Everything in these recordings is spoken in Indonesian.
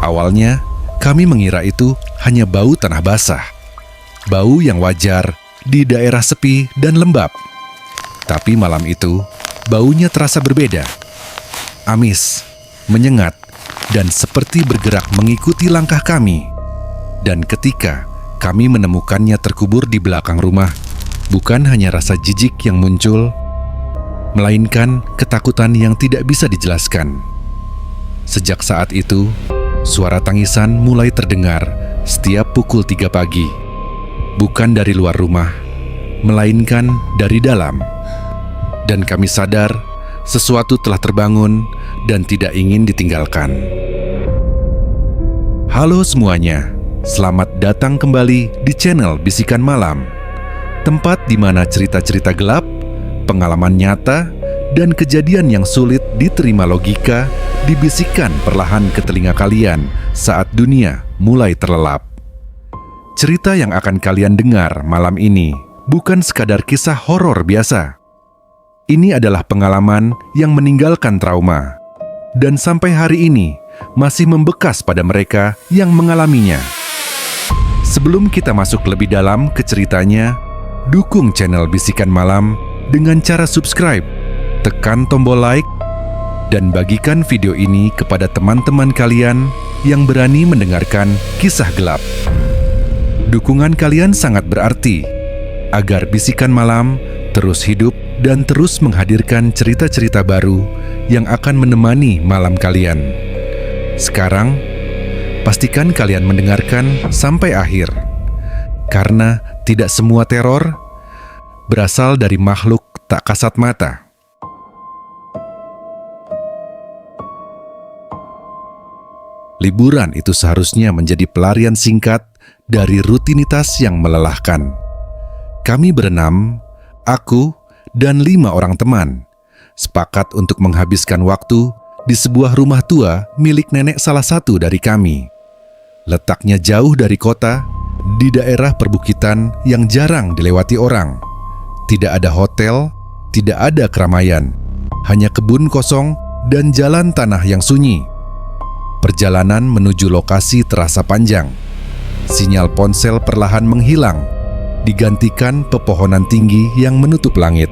Awalnya, kami mengira itu hanya bau tanah basah. Bau yang wajar di daerah sepi dan lembab. Tapi malam itu, baunya terasa berbeda. Amis, menyengat, dan seperti bergerak mengikuti langkah kami. Dan ketika kami menemukannya terkubur di belakang rumah, bukan hanya rasa jijik yang muncul, melainkan ketakutan yang tidak bisa dijelaskan. Sejak saat itu, suara tangisan mulai terdengar setiap pukul 3 pagi. Bukan dari luar rumah, melainkan dari dalam. Dan kami sadar sesuatu telah terbangun dan tidak ingin ditinggalkan. Halo semuanya, selamat datang kembali di channel Bisikan Malam. Tempat di mana cerita-cerita gelap, pengalaman nyata, dan kejadian yang sulit diterima logika dibisikkan perlahan ke telinga kalian saat dunia mulai terlelap. Cerita yang akan kalian dengar malam ini bukan sekadar kisah horor biasa. Ini adalah pengalaman yang meninggalkan trauma, dan sampai hari ini masih membekas pada mereka yang mengalaminya. Sebelum kita masuk lebih dalam ke ceritanya, dukung channel Bisikan Malam dengan cara subscribe, tekan tombol like, dan bagikan video ini kepada teman-teman kalian yang berani mendengarkan kisah gelap. Dukungan kalian sangat berarti agar Bisikan Malam terus hidup dan terus menghadirkan cerita-cerita baru yang akan menemani malam kalian. Sekarang, pastikan kalian mendengarkan sampai akhir, karena tidak semua teror berasal dari makhluk tak kasat mata. Liburan itu seharusnya menjadi pelarian singkat dari rutinitas yang melelahkan. Kami berenam, aku dan 5 orang teman, sepakat untuk menghabiskan waktu di sebuah rumah tua milik nenek salah satu dari kami. Letaknya jauh dari kota, di daerah perbukitan yang jarang dilewati orang. Tidak ada hotel, tidak ada keramaian, hanya kebun kosong dan jalan tanah yang sunyi. Perjalanan menuju lokasi terasa panjang. Sinyal ponsel perlahan menghilang, digantikan pepohonan tinggi yang menutup langit.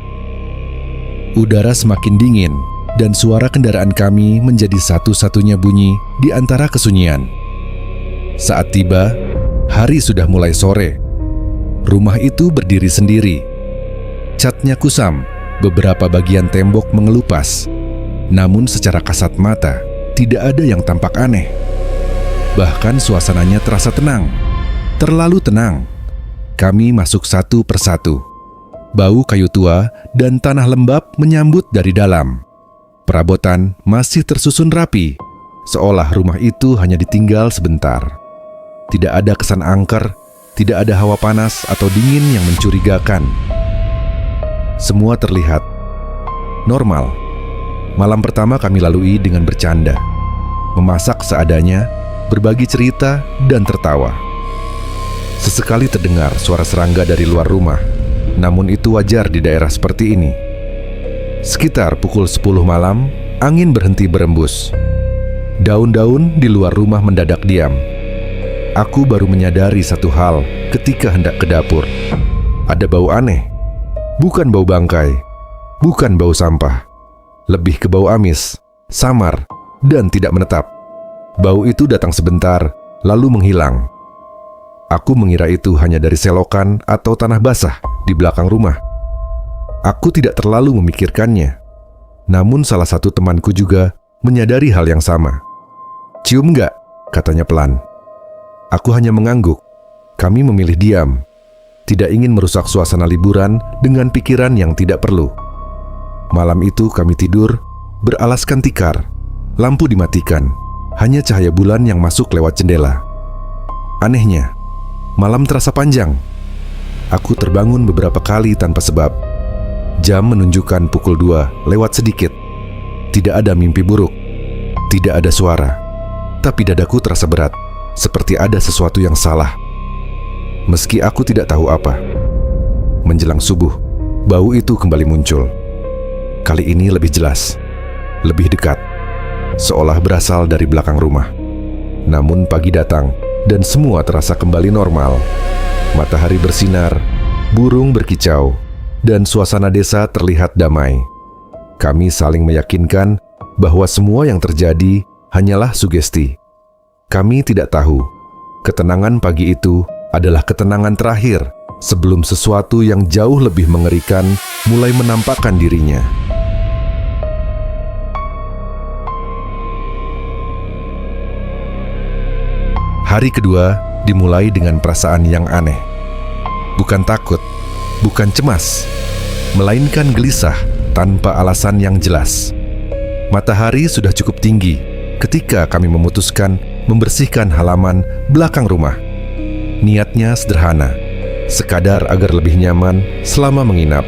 Udara semakin dingin, dan suara kendaraan kami menjadi satu-satunya bunyi di antara kesunyian. Saat tiba, hari sudah mulai sore. Rumah itu berdiri sendiri. Catnya kusam, beberapa bagian tembok mengelupas. Namun secara kasat mata, tidak ada yang tampak aneh. Bahkan suasananya terasa tenang, terlalu tenang. Kami masuk satu persatu. Bau kayu tua dan tanah lembab menyambut dari dalam. Perabotan masih tersusun rapi, seolah rumah itu hanya ditinggal sebentar. Tidak ada kesan angker, tidak ada hawa panas atau dingin yang mencurigakan. Semua terlihat normal. Malam pertama kami lalui dengan bercanda, memasak seadanya, berbagi cerita, dan tertawa. Sesekali terdengar suara serangga dari luar rumah, namun itu wajar di daerah seperti ini. Sekitar pukul 10 malam, angin berhenti berembus. Daun-daun di luar rumah mendadak diam. Aku baru menyadari satu hal ketika hendak ke dapur. Ada bau aneh. Bukan bau bangkai, bukan bau sampah. Lebih ke bau amis, samar, dan tidak menetap. Bau itu datang sebentar, lalu menghilang. Aku mengira itu hanya dari selokan atau tanah basah di belakang rumah. Aku tidak terlalu memikirkannya. Namun salah satu temanku juga menyadari hal yang sama. "Cium nggak?" katanya pelan. Aku hanya mengangguk. Kami memilih diam. Tidak ingin merusak suasana liburan dengan pikiran yang tidak perlu. Malam itu kami tidur beralaskan tikar. Lampu dimatikan. Hanya cahaya bulan yang masuk lewat jendela. Anehnya, malam terasa panjang. Aku terbangun beberapa kali tanpa sebab. Jam menunjukkan pukul 2 lewat sedikit. Tidak ada mimpi buruk. Tidak ada suara. Tapi dadaku terasa berat, seperti ada sesuatu yang salah. Meski aku tidak tahu apa. Menjelang subuh, bau itu kembali muncul. Kali ini lebih jelas, lebih dekat, seolah berasal dari belakang rumah. Namun pagi datang dan semua terasa kembali normal. Matahari bersinar, burung berkicau, dan suasana desa terlihat damai. Kami saling meyakinkan bahwa semua yang terjadi hanyalah sugesti. Kami tidak tahu, ketenangan pagi itu adalah ketenangan terakhir sebelum sesuatu yang jauh lebih mengerikan mulai menampakkan dirinya. Hari kedua dimulai dengan perasaan yang aneh. Bukan takut, bukan cemas, melainkan gelisah tanpa alasan yang jelas. Matahari sudah cukup tinggi ketika kami memutuskan membersihkan halaman belakang rumah. Niatnya sederhana, sekadar agar lebih nyaman selama menginap.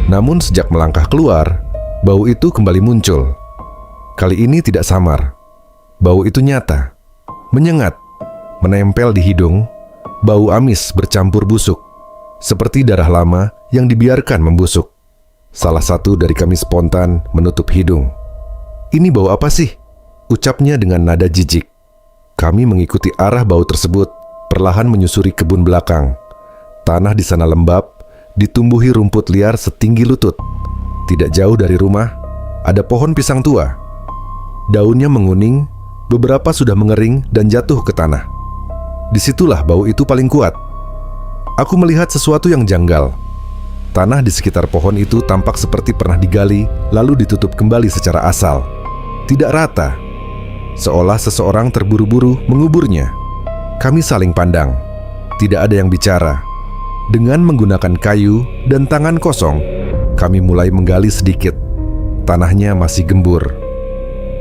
Namun sejak melangkah keluar, bau itu kembali muncul. Kali ini tidak samar. Bau itu nyata, menyengat, menempel di hidung. Bau amis bercampur busuk, seperti darah lama yang dibiarkan membusuk. Salah satu dari kami spontan menutup hidung. "Ini bau apa sih?" ucapnya dengan nada jijik. Kami mengikuti arah bau tersebut, perlahan menyusuri kebun belakang. Tanah di sana lembab, ditumbuhi rumput liar setinggi lutut. Tidak jauh dari rumah, ada pohon pisang tua. Daunnya menguning, beberapa sudah mengering dan jatuh ke tanah. Disitulah bau itu paling kuat. Aku melihat sesuatu yang janggal. Tanah di sekitar pohon itu tampak seperti pernah digali, lalu ditutup kembali secara asal. Tidak rata, seolah seseorang terburu-buru menguburnya. Kami saling pandang. Tidak ada yang bicara. Dengan menggunakan kayu dan tangan kosong, kami mulai menggali sedikit. Tanahnya masih gembur.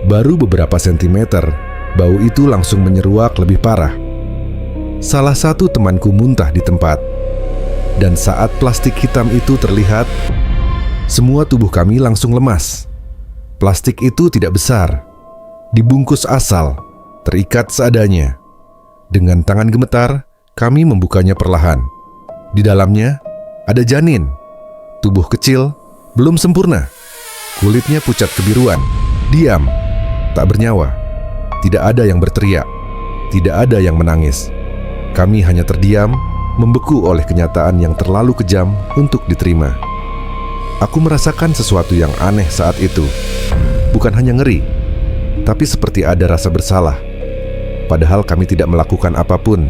Baru beberapa sentimeter, bau itu langsung menyeruak lebih parah. Salah satu temanku muntah di tempat. Dan saat plastik hitam itu terlihat, semua tubuh kami langsung lemas. Plastik itu tidak besar, dibungkus asal, terikat seadanya. Dengan tangan gemetar, kami membukanya perlahan. Di dalamnya ada janin, tubuh kecil, belum sempurna. Kulitnya pucat kebiruan, diam, tak bernyawa. Tidak ada yang berteriak, tidak ada yang menangis. Kami hanya terdiam, membeku oleh kenyataan yang terlalu kejam untuk diterima. Aku merasakan sesuatu yang aneh saat itu. Bukan hanya ngeri, tapi seperti ada rasa bersalah. Padahal kami tidak melakukan apapun.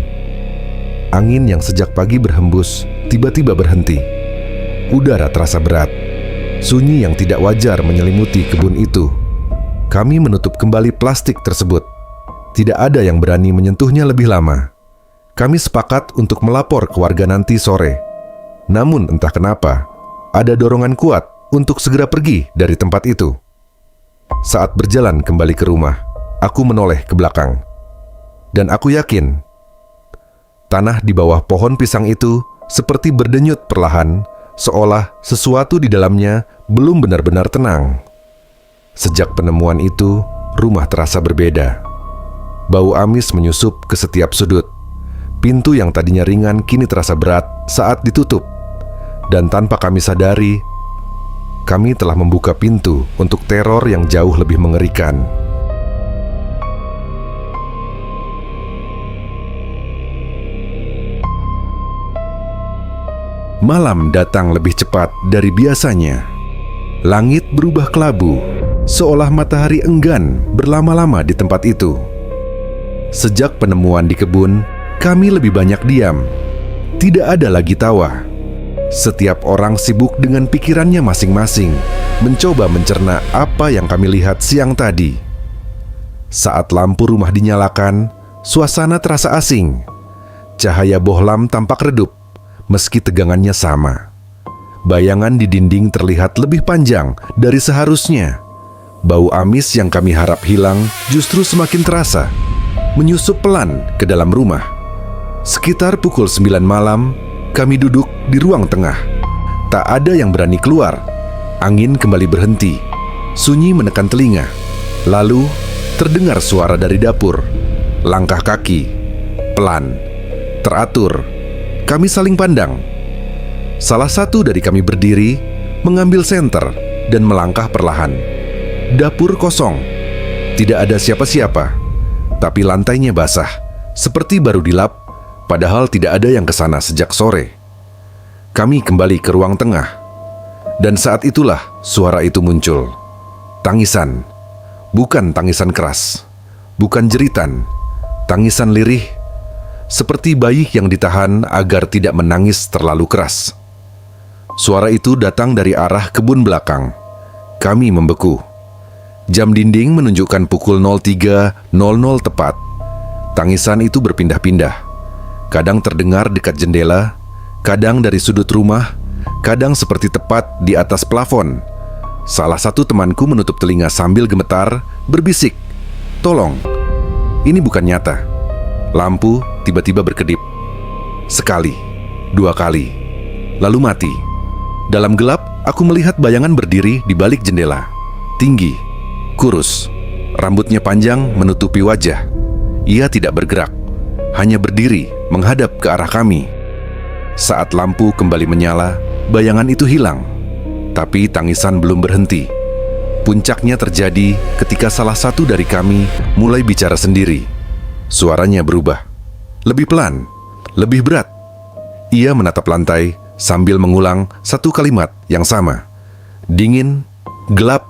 Angin yang sejak pagi berhembus tiba-tiba berhenti. Udara terasa berat. Sunyi yang tidak wajar menyelimuti kebun itu. Kami menutup kembali plastik tersebut. Tidak ada yang berani menyentuhnya lebih lama. Kami sepakat untuk melapor ke warga nanti sore. Namun entah kenapa, ada dorongan kuat untuk segera pergi dari tempat itu. Saat berjalan kembali ke rumah, aku menoleh ke belakang. Dan aku yakin, tanah di bawah pohon pisang itu seperti berdenyut perlahan, seolah sesuatu di dalamnya belum benar-benar tenang. Sejak penemuan itu, rumah terasa berbeda. Bau amis menyusup ke setiap sudut. Pintu yang tadinya ringan kini terasa berat saat ditutup. Dan tanpa kami sadari, kami telah membuka pintu untuk teror yang jauh lebih mengerikan. Malam datang lebih cepat dari biasanya. Langit berubah kelabu, seolah matahari enggan berlama-lama di tempat itu. Sejak penemuan di kebun, kami lebih banyak diam. Tidak ada lagi tawa. Setiap orang sibuk dengan pikirannya masing-masing, mencoba mencerna apa yang kami lihat siang tadi. Saat lampu rumah dinyalakan, suasana terasa asing. Cahaya bohlam tampak redup, meski tegangannya sama. Bayangan di dinding terlihat lebih panjang dari seharusnya. Bau amis yang kami harap hilang justru semakin terasa, menyusup pelan ke dalam rumah. Sekitar pukul 9 malam, kami duduk di ruang tengah. Tak ada yang berani keluar. Angin kembali berhenti. Sunyi menekan telinga. Lalu, terdengar suara dari dapur. Langkah kaki. Pelan. Teratur. Kami saling pandang. Salah satu dari kami berdiri, mengambil senter, dan melangkah perlahan. Dapur kosong. Tidak ada siapa-siapa. tapi lantainya basah, seperti baru dilap, padahal tidak ada yang ke sana sejak sore. Kami kembali ke ruang tengah, dan saat itulah suara itu muncul. Tangisan, bukan tangisan keras, bukan jeritan, tangisan lirih, seperti bayi yang ditahan agar tidak menangis terlalu keras. Suara itu datang dari arah kebun belakang. Kami membeku. Jam dinding menunjukkan pukul 03.00 tepat. Tangisan itu berpindah-pindah. Kadang terdengar dekat jendela, kadang dari sudut rumah, kadang seperti tepat di atas plafon. Salah satu temanku menutup telinga sambil gemetar, berbisik, "Tolong, ini bukan nyata." Lampu tiba-tiba berkedip. Sekali, dua kali, lalu mati. Dalam gelap, aku melihat bayangan berdiri di balik jendela. Tinggi, kurus, rambutnya panjang menutupi wajah. Ia tidak bergerak, hanya berdiri menghadap ke arah kami. Saat lampu kembali menyala, bayangan itu hilang. Tapi tangisan belum berhenti. Puncaknya terjadi ketika salah satu dari kami mulai bicara sendiri. Suaranya berubah, lebih pelan, lebih berat. Ia menatap lantai sambil mengulang satu kalimat yang sama. Dingin, gelap,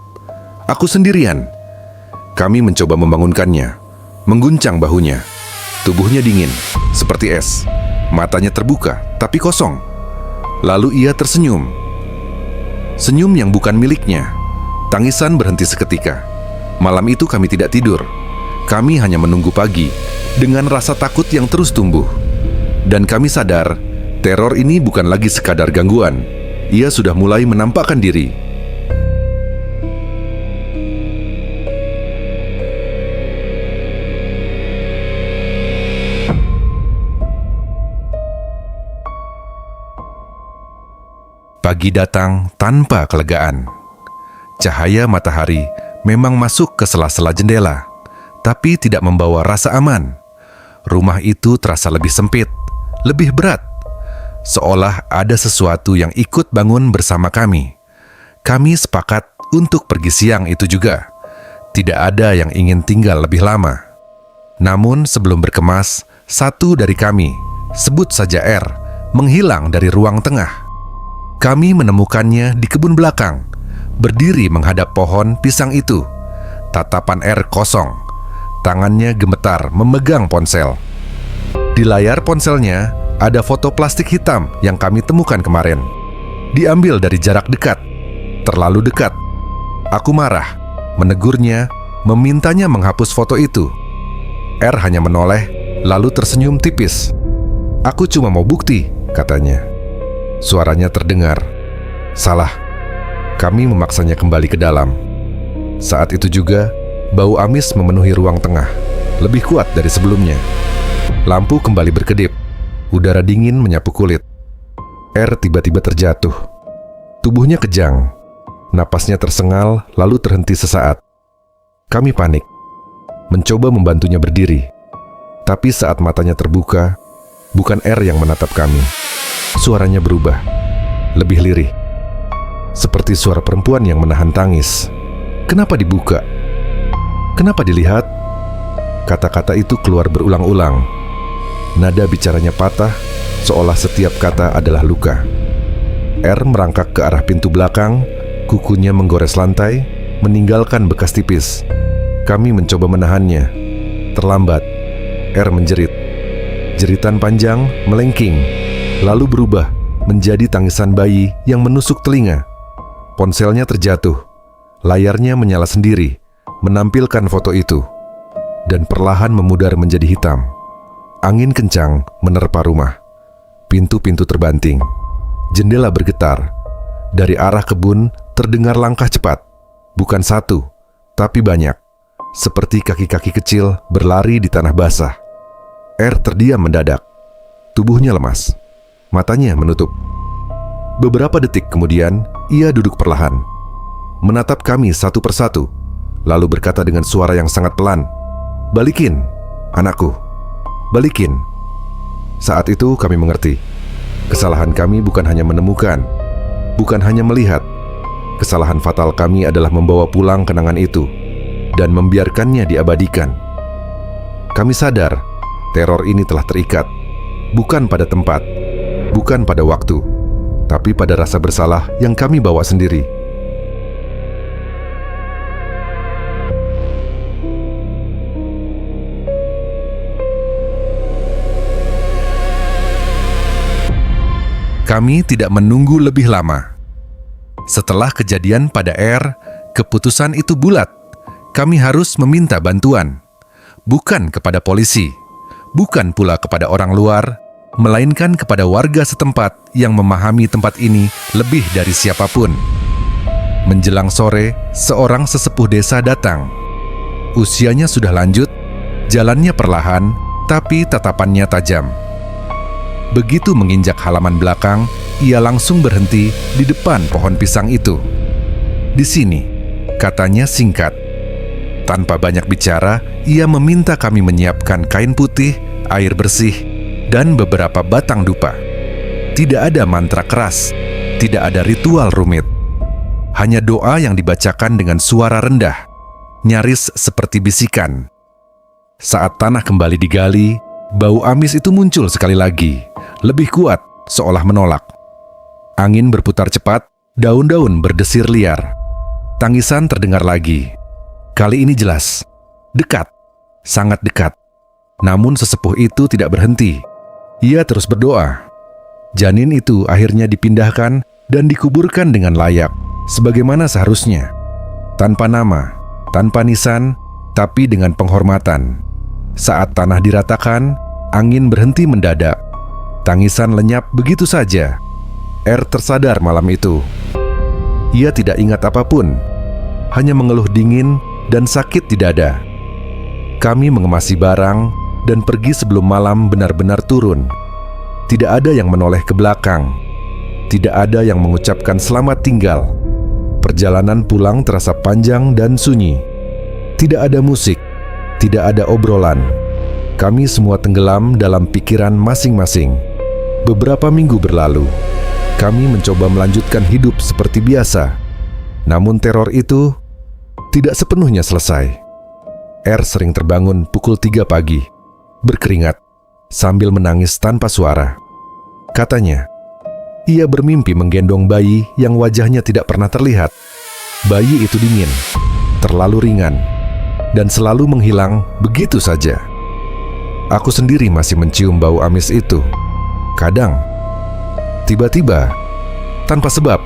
aku sendirian. Kami mencoba membangunkannya, mengguncang bahunya. Tubuhnya dingin, seperti es. Matanya terbuka, tapi kosong. Lalu ia tersenyum. Senyum yang bukan miliknya. Tangisan berhenti seketika. Malam itu kami tidak tidur. Kami hanya menunggu pagi, dengan rasa takut yang terus tumbuh. Dan kami sadar, teror ini bukan lagi sekadar gangguan. Ia sudah mulai menampakkan diri. Pagi datang tanpa kelegaan. Cahaya matahari memang masuk ke sela-sela jendela, tapi tidak membawa rasa aman. Rumah itu terasa lebih sempit, lebih berat. Seolah ada sesuatu yang ikut bangun bersama kami. Kami sepakat untuk pergi siang itu juga. Tidak ada yang ingin tinggal lebih lama. Namun sebelum berkemas, satu dari kami, sebut saja R, menghilang dari ruang tengah. Kami menemukannya di kebun belakang, berdiri menghadap pohon pisang itu. Tatapan R kosong, tangannya gemetar memegang ponsel. Di layar ponselnya ada foto plastik hitam yang kami temukan kemarin. Diambil dari jarak dekat, terlalu dekat. Aku marah, menegurnya, memintanya menghapus foto itu. R hanya menoleh, lalu tersenyum tipis. "Aku cuma mau bukti," katanya. Suaranya terdengar. Salah. Kami memaksanya kembali ke dalam. Saat itu juga, bau amis memenuhi ruang tengah, lebih kuat dari sebelumnya. Lampu kembali berkedip. Udara dingin menyapu kulit. R tiba-tiba terjatuh. Tubuhnya kejang. Napasnya tersengal, lalu terhenti sesaat. Kami panik. Mencoba membantunya berdiri. Tapi saat matanya terbuka, bukan R yang menatap kami. Suaranya berubah. Lebih lirih. Seperti suara perempuan yang menahan tangis. "Kenapa dibuka? Kenapa dilihat?" Kata-kata itu keluar berulang-ulang. Nada bicaranya patah, seolah setiap kata adalah luka. R merangkak ke arah pintu belakang, kukunya menggores lantai, meninggalkan bekas tipis. Kami mencoba menahannya. Terlambat. R menjerit. Jeritan panjang melengking, lalu berubah menjadi tangisan bayi yang menusuk telinga. Ponselnya terjatuh. Layarnya menyala sendiri, menampilkan foto itu, dan perlahan memudar menjadi hitam. Angin kencang menerpa rumah. Pintu-pintu terbanting. Jendela bergetar. Dari arah kebun terdengar langkah cepat. Bukan satu, tapi banyak. Seperti kaki-kaki kecil berlari di tanah basah. R terdiam mendadak. Tubuhnya lemas. Matanya menutup. Beberapa detik kemudian, ia duduk perlahan. Menatap kami satu persatu. Lalu berkata dengan suara yang sangat pelan, "Balikin, anakku. Balikin." Saat itu kami mengerti. Kesalahan kami bukan hanya menemukan, bukan hanya melihat. Kesalahan fatal kami adalah membawa pulang kenangan itu dan membiarkannya diabadikan. Kami sadar teror ini telah terikat, bukan pada tempat, bukan pada waktu, tapi pada rasa bersalah yang kami bawa sendiri. Kami tidak menunggu lebih lama. Setelah kejadian pada R, keputusan itu bulat. Kami harus meminta bantuan. Bukan kepada polisi, bukan pula kepada orang luar, melainkan kepada warga setempat yang memahami tempat ini lebih dari siapapun. Menjelang sore, seorang sesepuh desa datang. Usianya sudah lanjut, jalannya perlahan, tapi tatapannya tajam. Begitu menginjak halaman belakang, ia langsung berhenti di depan pohon pisang itu. Di sini, katanya singkat. Tanpa banyak bicara, ia meminta kami menyiapkan kain putih, air bersih, dan beberapa batang dupa. Tidak ada mantra keras, tidak ada ritual rumit. Hanya doa yang dibacakan dengan suara rendah, nyaris seperti bisikan. Saat tanah kembali digali, bau amis itu muncul sekali lagi, lebih kuat, seolah menolak. Angin berputar cepat, daun-daun berdesir liar. Tangisan terdengar lagi. Kali ini jelas, dekat, sangat dekat. Namun sesepuh itu tidak berhenti. Ia terus berdoa. Janin itu akhirnya dipindahkan dan dikuburkan dengan layak, sebagaimana seharusnya. Tanpa nama, tanpa nisan, tapi dengan penghormatan. Saat tanah diratakan, angin berhenti mendadak. Tangisan lenyap begitu saja. R tersadar malam itu. Ia tidak ingat apapun, hanya mengeluh dingin dan sakit di dada. Kami mengemasi barang dan pergi sebelum malam benar-benar turun. Tidak ada yang menoleh ke belakang. Tidak ada yang mengucapkan selamat tinggal. Perjalanan pulang terasa panjang dan sunyi. Tidak ada musik, tidak ada obrolan. Kami semua tenggelam dalam pikiran masing-masing. Beberapa minggu berlalu. Kami mencoba melanjutkan hidup seperti biasa. Namun teror itu tidak sepenuhnya selesai. R sering terbangun pukul 3 pagi, berkeringat, sambil menangis tanpa suara. Katanya, ia bermimpi menggendong bayi yang wajahnya tidak pernah terlihat. Bayi itu dingin, terlalu ringan, dan selalu menghilang begitu saja. Aku sendiri masih mencium bau amis itu. Kadang, tiba-tiba, tanpa sebab,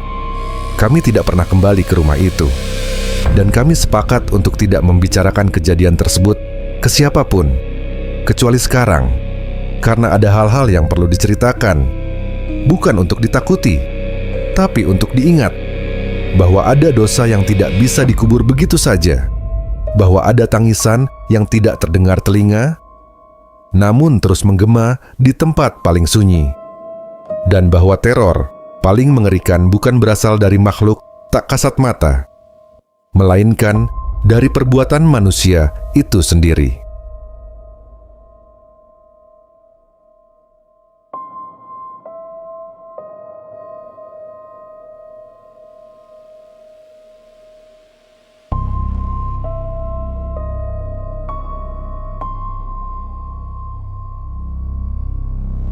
kami tidak pernah kembali ke rumah itu. Dan kami sepakat untuk tidak membicarakan kejadian tersebut ke siapapun, kecuali sekarang, karena ada hal-hal yang perlu diceritakan. Bukan untuk ditakuti, tapi untuk diingat bahwa ada dosa yang tidak bisa dikubur begitu saja, bahwa ada tangisan yang tidak terdengar telinga, namun terus menggema di tempat paling sunyi, dan bahwa teror paling mengerikan bukan berasal dari makhluk tak kasat mata, melainkan dari perbuatan manusia itu sendiri.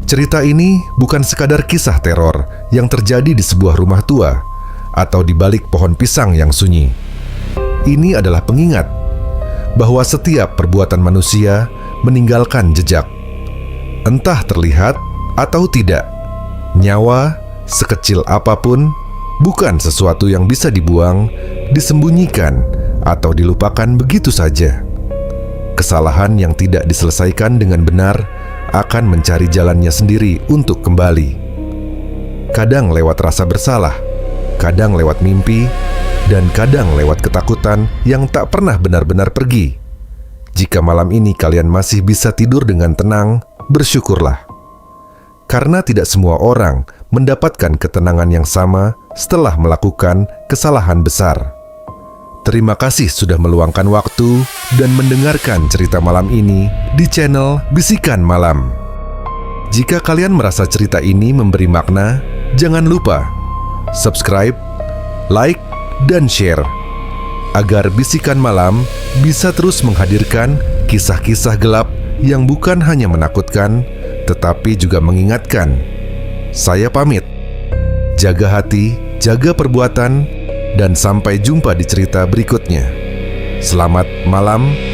Cerita ini bukan sekadar kisah teror yang terjadi di sebuah rumah tua atau di balik pohon pisang yang sunyi. Ini adalah pengingat bahwa setiap perbuatan manusia meninggalkan jejak. Entah terlihat atau tidak, nyawa sekecil apapun bukan sesuatu yang bisa dibuang, disembunyikan, atau dilupakan begitu saja. Kesalahan yang tidak diselesaikan dengan benar akan mencari jalannya sendiri untuk kembali. Kadang lewat rasa bersalah, kadang lewat mimpi, dan kadang lewat ketakutan yang tak pernah benar-benar pergi. Jika malam ini kalian masih bisa tidur dengan tenang, bersyukurlah. Karena tidak semua orang mendapatkan ketenangan yang sama setelah melakukan kesalahan besar. Terima kasih sudah meluangkan waktu dan mendengarkan cerita malam ini di channel Bisikan Malam. Jika kalian merasa cerita ini memberi makna, jangan lupa subscribe, like, dan share agar Bisikan Malam bisa terus menghadirkan kisah-kisah gelap yang bukan hanya menakutkan, tetapi juga mengingatkan. Saya pamit. Jaga hati, jaga perbuatan, dan sampai jumpa di cerita berikutnya. Selamat malam.